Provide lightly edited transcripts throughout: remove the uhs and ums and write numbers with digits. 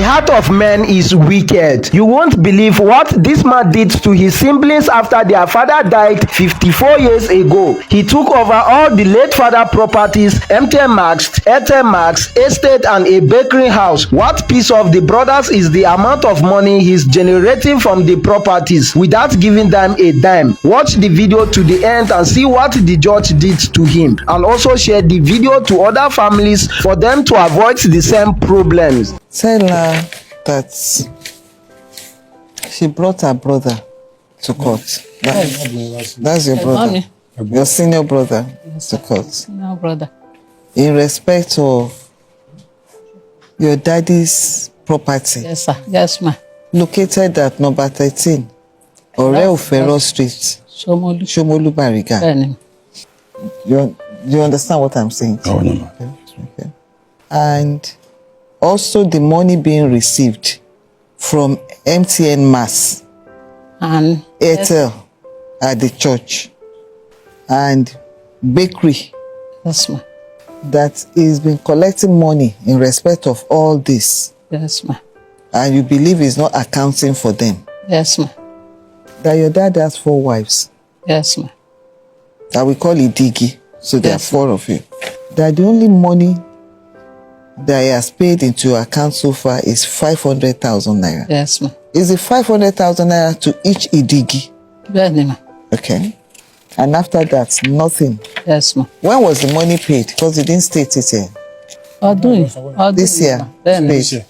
heart of men is wicked. You won't believe what this man did to his siblings after their father died 54 years ago. He took over all the late father properties, MTN Max, Airtel Max, estate and a bakery house. What piece of the brothers is the amount of money he's generating from the properties without giving them a dime? Watch the video to the end and see what the judge did to him, and also share the video to other families for them to avoid the same problems. Tell her that she brought her brother to court. That's your brother. Your senior brother to court. No, brother. In respect of your daddy's property. Yes, sir. Yes, ma. Located at number 13, Oreofero Street, Shomolu Bariga. You understand what I'm saying? Oh, no. Okay. And also the money being received from MTN Mass And Airtel at the church and bakery. Yes, ma. That he's been collecting money in respect of all this. Yes, ma. And you believe he's not accounting for them. Yes, ma. That your dad has 4 wives. Yes, ma. That we call Idigi. So there Yes, are 4 of you. That the only money that he has paid into your account so far is 500,000 naira. Yes, ma. Is it 500,000 naira to each Idigi? Yes, ma. Okay. And after that, nothing. Yes, ma. When was the money paid? Because you didn't state it here. This year. Paid.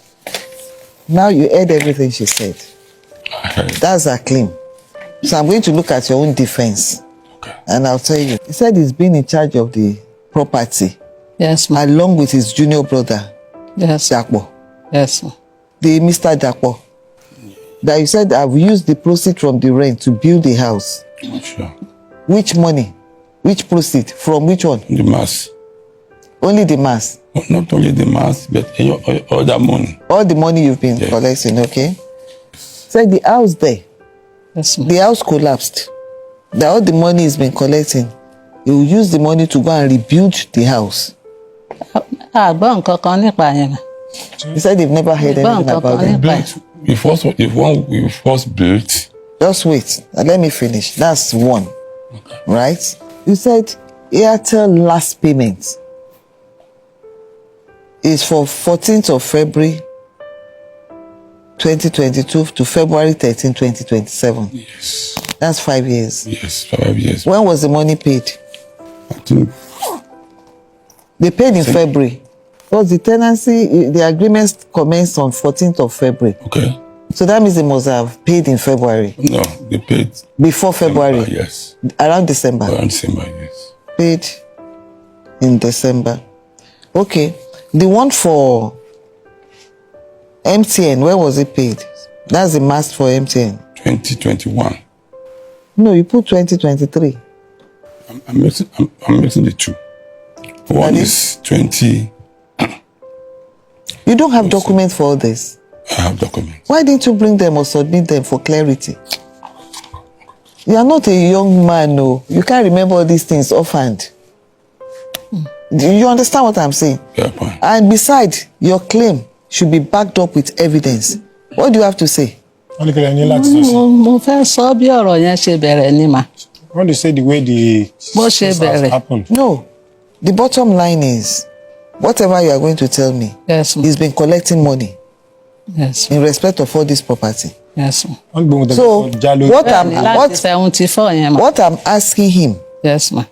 Now you heard everything she said. That's her claim. So I'm going to look at your own defense. Okay. And I'll tell you. He said he's been in charge of the property. Yes, ma. Along with his junior brother, Yes. Dakpo. Yes, ma. The Mr. Dakpo. That you said I've used the proceeds from the rent to build the house. Sure. Which money? Which proceed? From which one? The mass. Only the mass. Not only the mass, but all that money. All the money you've been collecting, okay? Said the house there. Yes, ma. The house collapsed. That all the money he's been collecting, he will use the money to go and rebuild the house. He said they've never heard anything about it. We first built. Just wait. Let me finish. That's one. Okay. Right? You said Airtel last payment is for 14th of February 2022 to February 13, 2027. Yes. That's 5 years. Yes, 5 years. When was the money paid? I think They paid in February. Because the tenancy, the agreement commenced on 14th of February. Okay. So that means they must have paid in February. No, they paid Before February. December, yes. Around December. Around December, yes. Paid in December. Okay. The one for MTN, where was it paid? That's the mask for MTN. 2021. No, you put 2023. I'm mixing the two. One is 20. You don't have documents for all this. I have documents. Why didn't you bring them or submit them for clarity? You are not a young man, no. You can't remember all these things offhand. Do you understand what I'm saying? Yeah, fine. And besides, your claim should be backed up with evidence. What do you have to say? What do you say the way the has happened? No. The bottom line is, whatever you are going to tell me, Yes, he's been collecting money yes, in respect of all this property. yes. So, what I'm asking him Yes, ma.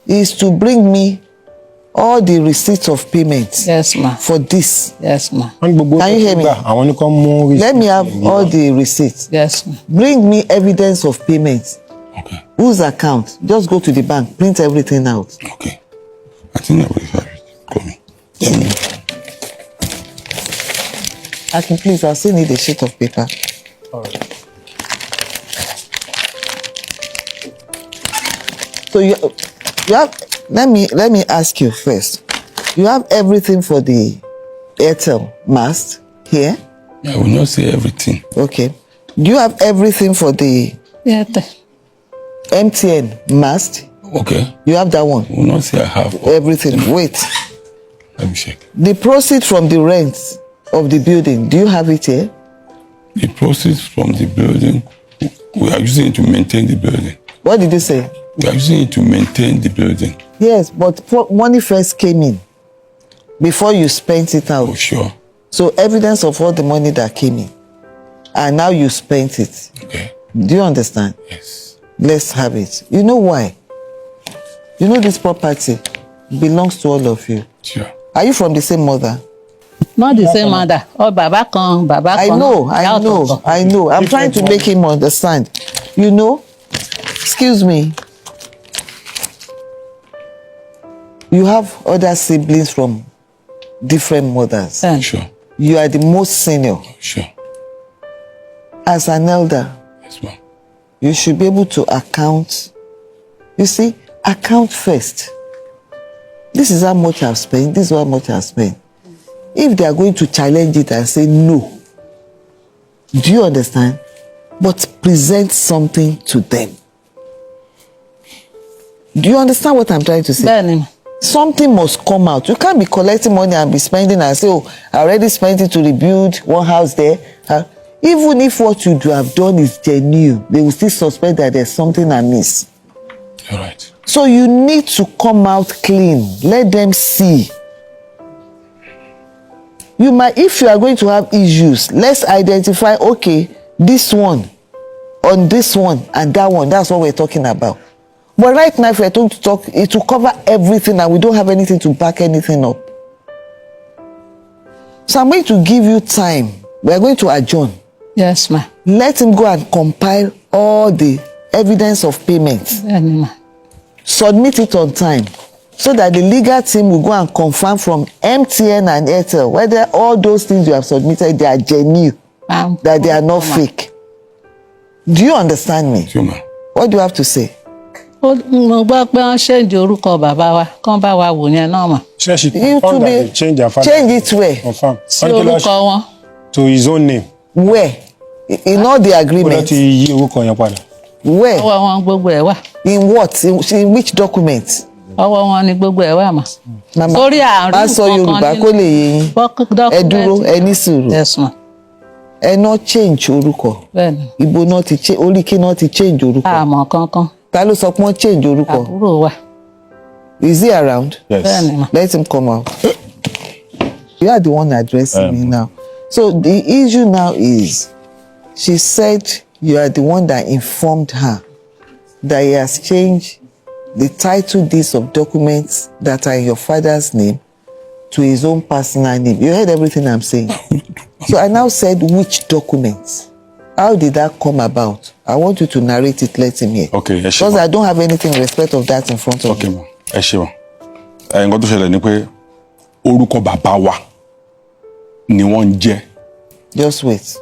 is to bring me all the receipts of payments Yes, ma. for this. Yes, ma. Can you hear me? Let me have all the receipts. Yes, ma. Bring me evidence of payments. Okay. Whose account? Just go to the bank, print everything out. Okay. I think I will have it. Call me. I can please, I still need a sheet of paper. All right. So you have, let me ask you first. You have everything for the Airtel mast here? I will not say everything. Okay. Do you have everything for the MTN mast? Okay. You have that one? I will not say I have everything. Wait. Let me check. The proceeds from the rent of the building, do you have it here? The proceeds from the building, we are using it to maintain the building. What did you say? We are using it to maintain the building. Yes, but money first came in before you spent it out. For sure. So evidence of all the money that came in, and now you spent it. Okay. Do you understand? Yes. Let's have it. You know why? You know this property belongs to all of you. Sure. Are you from the same mother? Not the same mother. Oh, Baba kan, Baba I kan. know. I'm trying to make him understand. You know, excuse me. You have other siblings from different mothers. Sure. You are the most senior. Sure. As an elder, Yes, ma'am. you should be able to account. You see, account first. This is how much I've spent. This is how much I've spent. If they are going to challenge it and say no, do you understand? But present something to them. Do you understand what I'm trying to say? Bẹ́ẹ̀ni. Something must come out. You can't be collecting money and be spending and say, oh, I already spent it to rebuild one house there. Even if what you have done is genuine, they will still suspect that there's something amiss. You're right. So you need to come out clean. Let them see. You might, if you are going to have issues, let's identify, okay, this one, on this one, and that one. That's what we're talking about. But right now, if we're going to talk, it will cover everything and we don't have anything to back anything up. So I'm going to give you time. We're going to adjourn. Yes, ma. Let him go and compile all the evidence of payment. Bẹ́ẹ̀ni, ma. Submit it on time so that the legal team will go and confirm from MTN and Airtel whether all those things you have submitted, they are genuine, that they are not fake. Do you understand me? Sure, ma'am. What do you have to say? Mo gbọ́ pé wọ́n ṣèǹdì orúkọ bàbá wa kán bá wa wò yẹn náà mà. She You confirmed to that they be changed their father. change it where? Confirm. Sí orúkọ wọn. To his own name. Where? In all the Ó lọ agreements. ti yí orúkọ yẹn padà. Where? Ọwọ́ wọn gbogbo ẹ̀ wà. In what? In which document? Ọwọ́ wọn ni gbogbo ẹ̀ wà mà. Mama, Sórí àárín má sọ Yorùbá kó lè yé yín. Ẹ dúró, ẹ ní sùúrù. Yes, ma. Ẹ náà change orúkọ. Bẹ́ẹ̀ni. Ibo náà ti change, orí kí náà ti change orúkọ. Àmọ́ kankan. Ta ló sọ pé wọ́n change orúkọ? Àbúrò wa. Is he around? Yes. Bẹ́ẹ̀ni, ma. Let him come out. You are the one addressing me now. So the issue now is, she said you are the one that informed her that he has changed the title deeds of documents that are in your father's name to his own personal name. You heard everything I'm saying. So I now said, which documents? How did that come about? I want you to narrate it, let him hear. Okay, ẹ ṣé Because ma. I don't have anything in respect of that in front of Okay, me. ma. Ẹ ṣé ma. Nǹkan tó ṣẹlẹ̀ ni pé orúkọ bàbá wa ni wọ́n ń jẹ́. Just wait.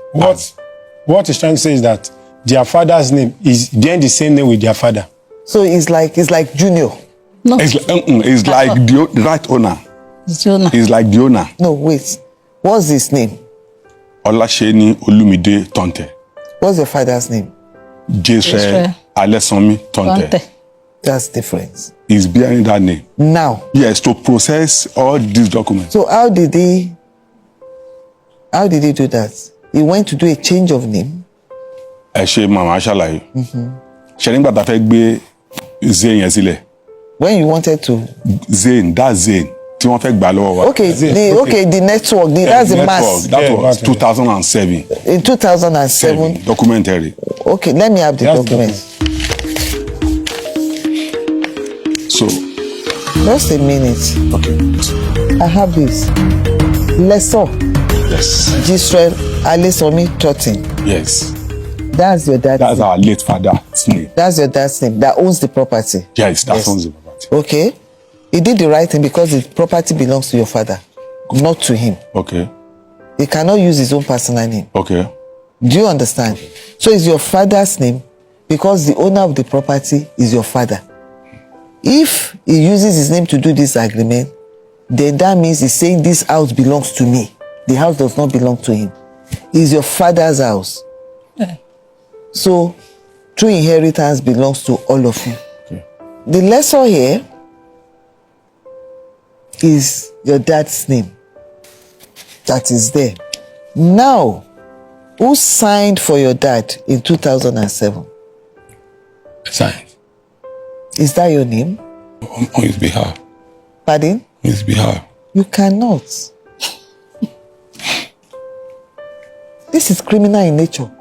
What he's trying to say is that their father's name is bearing the same name with their father. So it's like Junior. No. It's like the right owner. Jonah. It's like the owner. No, wait. What's his name? Ọláṣẹ́ni Olúmídé Tọ́ntẹ̀. What's your father's name? Jésù Alẹ́sànmí Tọ́ntẹ̀. Tọ́ntẹ̀. That's different. He's bearing that name. Now, Yes, to process all these documents. so how did he do that? He went to do a change of name. Ẹ ṣe màmá ṣàlàyé. Ṣé nígbà tá a fẹ́ gbé Zayn yẹn sílẹ̀? When you wanted to. Zayn, that Zayn tí wọ́n fẹ́ gbà lọ́wọ́ wa. Okay, the network, that's the mass. That Yeah, was okay. 2007. In 2007. Documentary. Okay, let me have the That's document. So, Just a minute. okay. I have this. Lesson. Yes. Gisrel Alesomi Totin. Yes. That's your dad's That's name. our late father's name. That's your dad's name that owns the property. Yes, that Yes. owns the property. Okay? He did the right thing because the property belongs to your father, not to him. Okay. He cannot use his own personal name. Okay. Do you understand? So it's your father's name because the owner of the property is your father. If he uses his name to do this agreement, then that means he's saying this house belongs to me. The house does not belong to him. It's your father's house. So true inheritance belongs to all of you. Okay. The lesson here is your dad's name. that is there. Now, who signed for your dad in 2007? Signed. Is that your name? On his behalf. Pardon? On his behalf. You cannot. This is criminal in nature.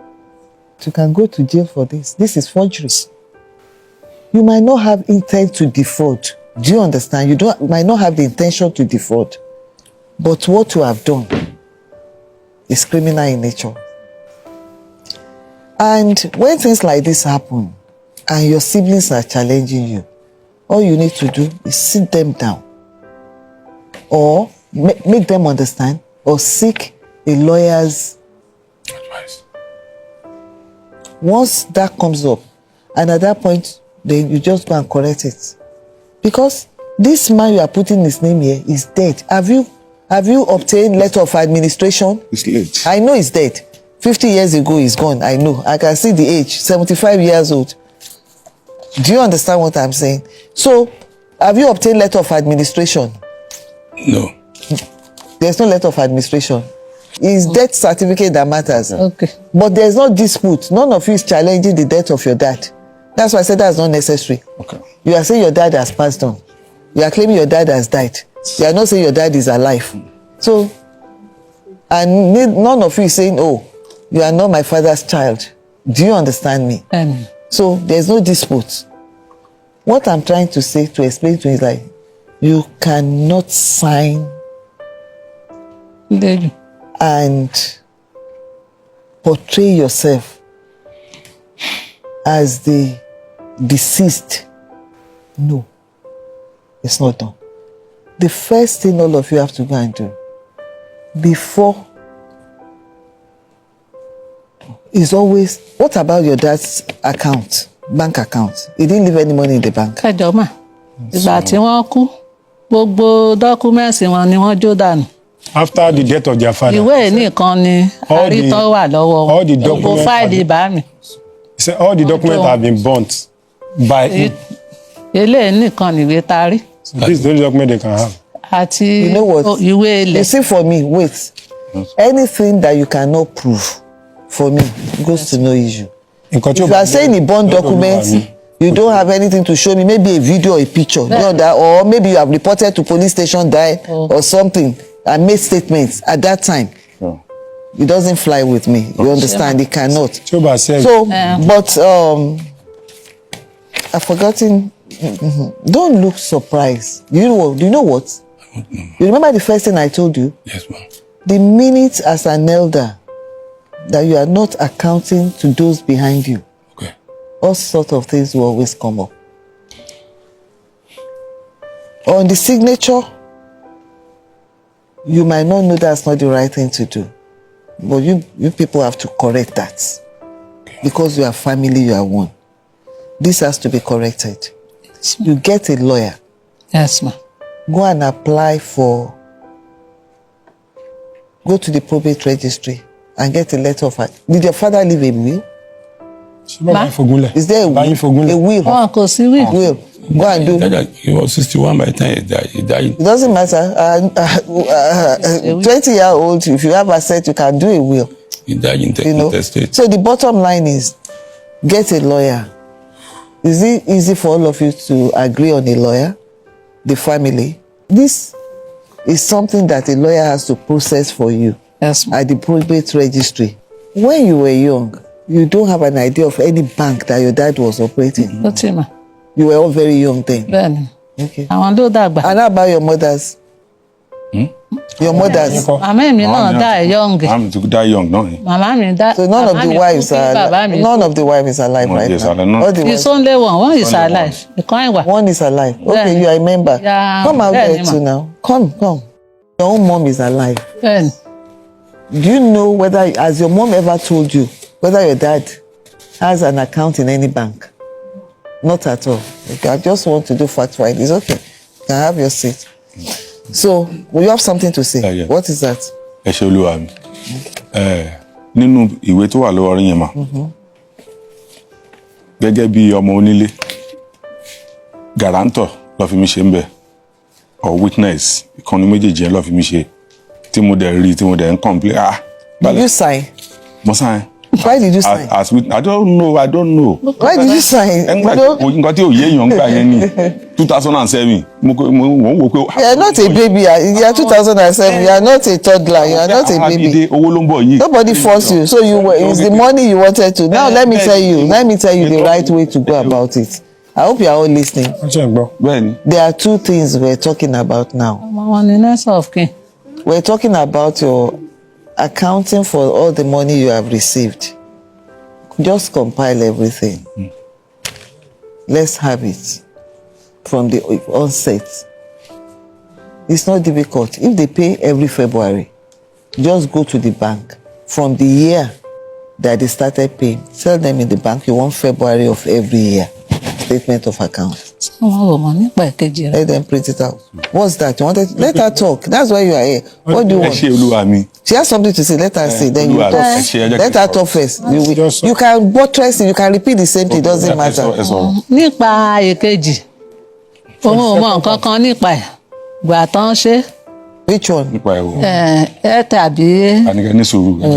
You can go to jail for this. This is forgery. You might not have intent to defraud. Do you understand? You might not have the intention to defraud. But what you have done is criminal in nature. And when things like this happen, and your siblings are challenging you, all you need to do is sit them down, or make them understand, or seek a lawyer's advice. Once that comes up, and at that point, then you just go and correct it. Because this man you are putting his name here is dead. Have you obtained letter of administration? It's late. I know he's dead. 50 years ago he's gone. I know. I can see the age. 75 years old. Do you understand what I'm saying? So, have you obtained letter of administration? No. There's no letter of administration. It's death certificate that matters. Okay. But there's no dispute. None of you is challenging the death of your dad. That's why I said that's not necessary. Okay. You are saying your dad has passed on. You are claiming your dad has died. You are not saying your dad is alive. So, and none of you is saying, oh, you are not my father's child. Do you understand me? So, there's no dispute. What I'm trying to say, to explain to you is like, you cannot sign and portray yourself as the deceased. No, it's not done. The first thing all of you have to go and do before is always, what about your dad's account, bank account? He didn't leave any money in the bank. Ẹjọ́ mà, ìgbà tí wọ́n kú, gbogbo dọ́kúmẹ́ǹsì wọn ni wọ́n jó dànù. After the death of their father. Ìwé nìkan ni àrítọ́ wà lọ́wọ́. All the Gbogbo documents. fáìlì bá mi. Say all the documents have been burnt by him. Eléyìí nìkan nìwé ta rí. So this is the only document they can have. Àti You know what? ìwé ilẹ̀. You see, for me, wait. Anything that you cannot prove, for me, goes to no issue. If you are saying the bond document, you don't have anything to show me, maybe a video or a picture, you know that, or maybe you have reported to police station, died, or something, and made statements at that time. It doesn't fly with me. You understand? It cannot. So, but I've forgotten. Don't look surprised. Do you know what? You remember the first thing I told you? Yes, ma'am. The minute as an elder that you are not accounting to those behind you, Okay. all sorts of things will always come up. On the signature, you might not know that's not the right thing to do. But you people have to correct that. Because you are family, you are one. This has to be corrected. You get a lawyer. Yes, ma'am. Go and apply for, go to the probate registry and get a letter of, did your father leave a will? Is there a will? A will? Wọn kò sí wí. Will. Go and do. He was 61 by the time he died. He died. It doesn't matter. 20-year-old, if you have asset, you can do a will. He died in the state. So the bottom line is, get a lawyer. Is it easy for all of you to agree on a lawyer? The family? This is something that a lawyer has to process for you. Yes, at the probate registry. When you were young, you don't have an idea of any bank that your dad was operating. Ó ti mà. You were all very young then. Bẹ́ẹ̀ni. Okay. Àwọn ló dàgbà. And how about your mothers? Your mothers? Màmá mi náà dá young. I'm to die young, no? Màmá mi dá. So none of the wives are alive right now. All the It's only one is alive. Ìkan ìwà. One is alive. Okay, you are a member. Yeah, come out there bẹ́ẹ̀ni too now. Come. Your own mom is alive. Bẹ́ẹ̀ni. Do you know whether, has your mom ever told you whether your dad has an account in any bank? Not at all. Okay, I just want to do fact find. It's okay. You can have your seat. So, will you have something to say? Yeah. What is that? Ẹ ṣé Olúwa mi. Nínú ìwé tó wà lọ́wọ́ yín mà. Gẹ́gẹ́ bí ọmọ onílé, guarantor ló fi mí ṣe ńbẹ̀, or witness, ìkànnì méjèèjì ló fi mí ṣe. tí mo dẹ̀ rí tí mo dẹ̀ ń complain Did you sign? mo sign. Why did you sign? As with, I don't know. Why did you sign? Nǹkan tí ò yé èèyàn gbà yẹn ni 2007 mo ń wò pé. You are not a baby. You are 2007. You are not a toddler. You are not a baby. Owó ló ń bọ̀ yìí. Nobody forced you. So it's the money you wanted to. Now let me tell you the right way to go about it. I hope you are all listening. There are two things we're talking about now. We're talking about your accounting for all the money you have received. Just compile everything. Let's have it from the onset. It's not difficult. If they pay every February, just go to the bank. From the year that they started paying, tell them in the bank you want February of every year. Statement of account. Let them print it out. What's that? You wanted? Let her talk. That's why you are here. What do you want? She has something to say. Let her say. Then you talk. Let her talk first. You can buttress it. You can repeat the same thing. It doesn't matter. Nípa èkejì, òun ò mọ nǹkan kan nípa ẹ̀. Gbà tán ṣe. Which one? Tàbí.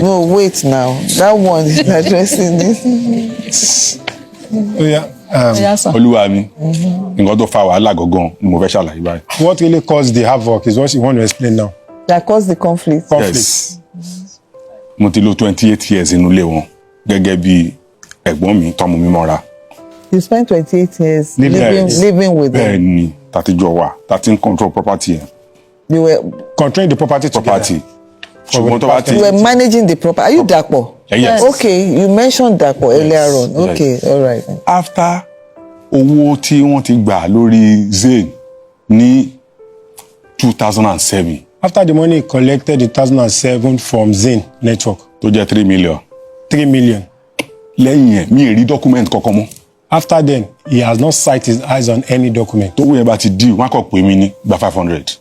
No, wait now. That one is addressing this. Oh yeah. Olúwa mi, nǹkan tó fa wàhálà gangan ni mo fẹ́ ṣàlàyé báyìí. What really caused the havoc is what you want to explain now. That caused the conflict. Yes. Mo ti lò 28 years inú ilé wọn gẹ́gẹ́ bí ẹ̀gbọ́n mi tọ́mọ mi mọ́ra. You spent 28 years living with them. Bẹ́ẹ̀ni, tàtijọ́ wà, tàti ń control property yẹn. You were controlling the property together. Ṣùgbọ́n tó bá ti. You were managing the property. Are you Dapo? Yes. Okay, you mentioned Dapo earlier on. Okay, all right. After owó tí wọ́n ti gbà lórí Zain ní 2007. After the money collected in 2007 from Zain Network. Tó jẹ́ 3 million. 3 million. Lẹ́yìn ẹ̀ mi ì rí document kankan mọ́. After then, he has not set his eyes on any document. Tó wúyẹ bá ti due, wọ́n á kọ̀ pé mi ní gba 500.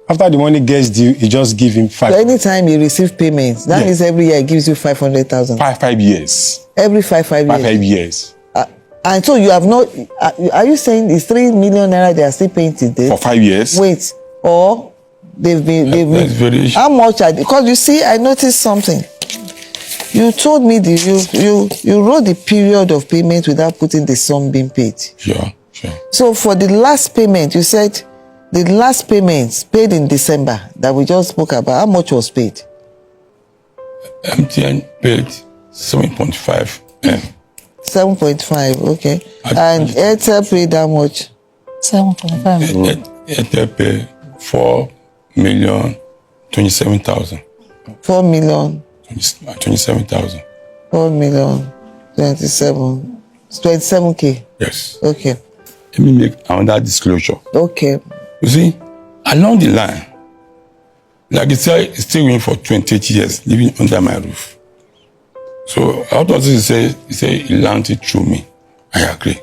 After the money gets due, he just give him 5. So anytime you receive payments, that means every year he gives you 500,000. 5 years. Every 5 years. 5 years. And so you have not. Are you saying it's 3 million naira they are still paying today? For 5 years. Wait, or they've been. How much? Because you see, I noticed something. You told me you wrote the period of payment without putting the sum being paid. Sure. So for the last payment, you said. The last payments paid in December that we just spoke about, how much was paid? MTN paid 7.5 M. 7.5, okay. And Airtel paid how much? 7.5. Airtel paid 4,027,000. 4,027,000. 4,027,000. 27K. Yes. Okay. Let me make another disclosure. Okay. You see, along the line, like I said, he's still going for 28 years living under my roof. So out of this, he said he learned it through me. I agree.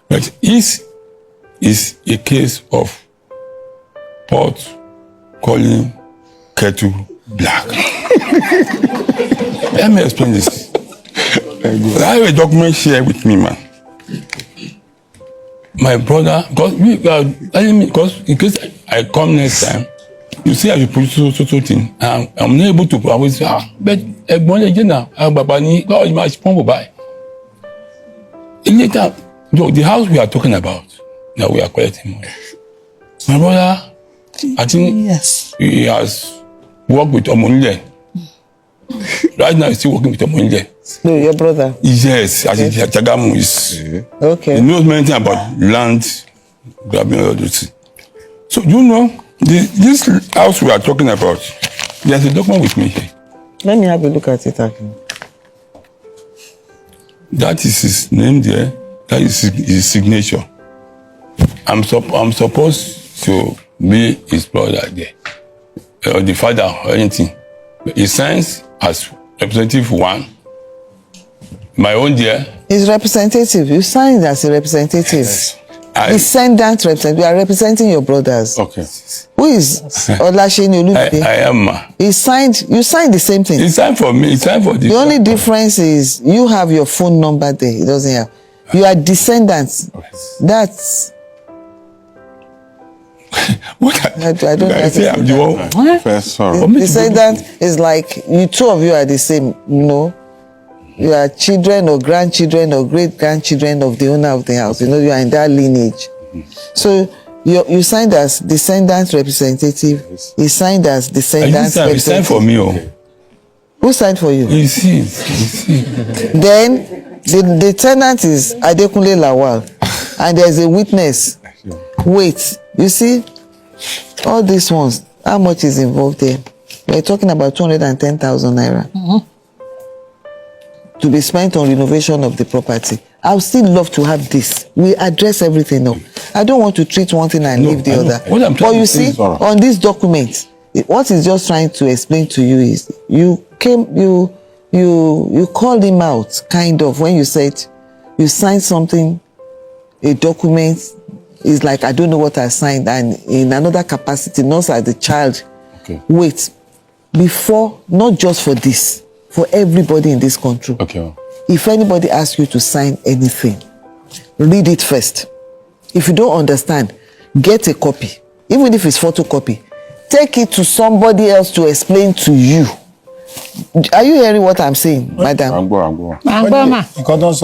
But this is a case of pot calling kettle black. Let me explain this. I have a document here with me, man. My brother, because in case I come next time, you see I should put so thing. I'm not able to. I will say, but later, the house we are talking about, now we are collecting money. My brother, I think he has worked with Omonile. Right now, he's still working with Omonile. No, your brother? Yes, as Chagamu is. Okay. He knows many things about land, grabbing all those things. So, you know, this house we are talking about, there's a document with me here. Let me have a look at it again. That is his name there. That is his signature. I'm supposed to be his brother there, or the father, or anything. But he signs as representative 1. My own dear. He's representative. You signed as a representative. Yes. Descendant representative. You are representing your brothers. Okay. Who is Olasheni Olufide? I am. You signed the same thing. He signed for me. He signed for the only difference is you have your phone number there. He doesn't have. You are descendants. Yes. That's. I don't say I'm the one. First, sorry. The descendant is like you two of you are the same, you know. You are children or grandchildren or great grandchildren of the owner of the house. You know, you are in that lineage. So you signed as descendant representative. He signed as descendant representative. He signed for me. Who signed for you? You see. Then the tenant is Adekunle Lawal, and there's a witness. Wait, you see, all these ones, how much is involved there? We're talking about 210,000 naira to be spent on renovation of the property. I would still love to have this. We address everything now. I don't want to treat one thing and leave the other. But you see, on this document, what he's just trying to explain to you is you called him out, kind of, when you said you signed something, a document is like, I don't know what I signed, and in another capacity, not as the child. Okay. Wait, before, not just for this, for everybody in this country. Okay. If anybody asks you to sign anything, read it first. If you don't understand, get a copy. Even if it's photocopy, take it to somebody else to explain to you. Are you hearing what I'm saying, madam? I'm going.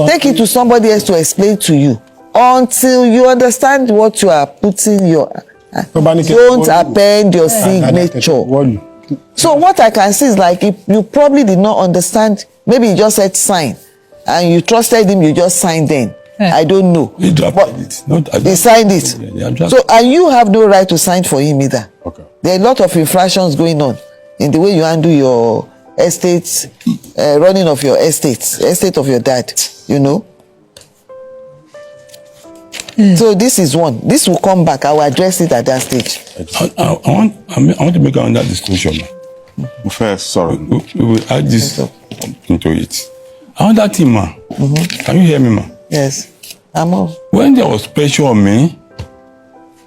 Take it to somebody else to explain to you until you understand what you are putting your... Don't append your signature. So what I can see is like if you probably did not understand, maybe you just said sign and you trusted him, you just signed then. I don't know. He drafted it. He signed it. So, and you have no right to sign for him either. Okay. There are a lot of infractions going on in the way you handle your estate, running of your estate of your dad, you know. So this is one. This will come back. I will address it at that stage. I want to make another discussion. First, sorry. We will add this into it. Another thing, ma. Can you hear me, ma? Yes. I'm off. When there was pressure on me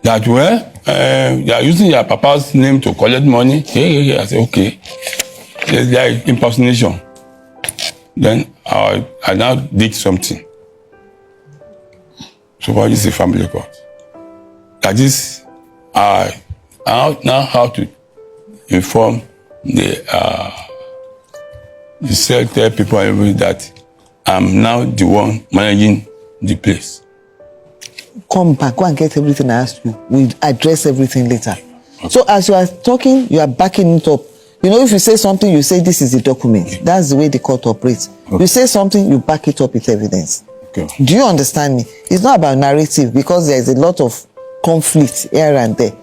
that, well, they are using your papa's name to collect money. I said, okay. There's like impersonation. Then I now did something. So what is the family court? That is, I now have to inform the tell people that I'm now the one managing the place. Come back, go and get everything I asked you. We'll address everything later. Okay. So as you are talking, you are backing it up. You know, if you say something, you say this is the document. That's the way the court operates. Okay. You say something, you back it up with evidence. Okay. Do you understand me? It's not about narrative because there's a lot of conflict here and there.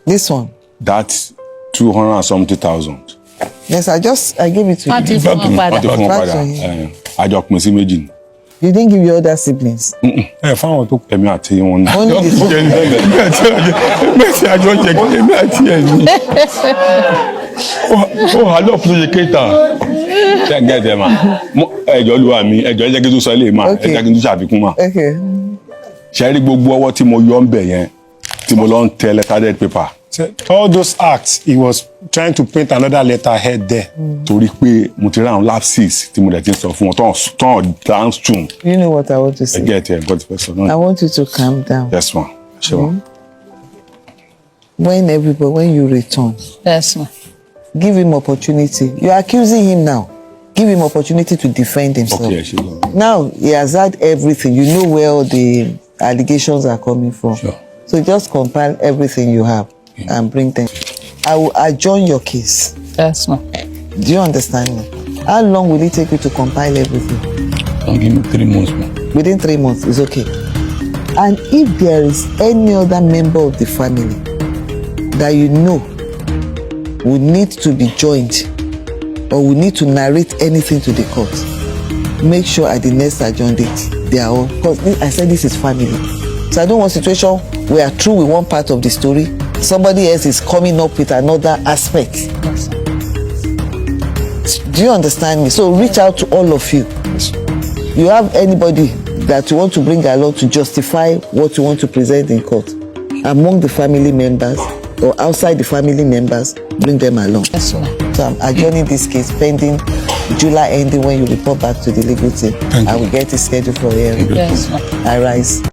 This one. That's 270,000. Yes, I gave it to you. You didn't give your other siblings. Only this one. Okay. All those acts, he was trying to paint another letterhead there. Torí pé mo ti ra lapses tí mo dẹ̀ ti sọ fún wọn ton downstream. You know what I want to say? I get it. Got the person. I want you to calm down. Yes, ma'am. Sure. When you return. Yes, ma'am. Give him opportunity. You're accusing him now. Give him opportunity to defend himself. Okay, sure. Now he has had everything. You know where all the allegations are coming from. Sure. So just compile everything you have and bring them. I will adjourn your case. Yes, ma'am. Do you understand me? How long will it take you to compile everything? Don't give me 3 months, ma'am. Within 3 months, it's okay. And if there is any other member of the family that you know would need to be joined or would need to narrate anything to the court, make sure at the next adjourned date they are all. Because I said this is family. So I don't want a situation where we are through with one part of the story, somebody else is coming up with another aspect. Yes. Do you understand me? So reach out to all of you. You have anybody that you want to bring along to justify what you want to present in court among the family members, or outside the family members, bring them along. Yes, ma'am. So I'm adjourning this case pending July ending when you report back to the legal team. Thank I you. will get it scheduled for hearing. Yes, ma'am. I rise.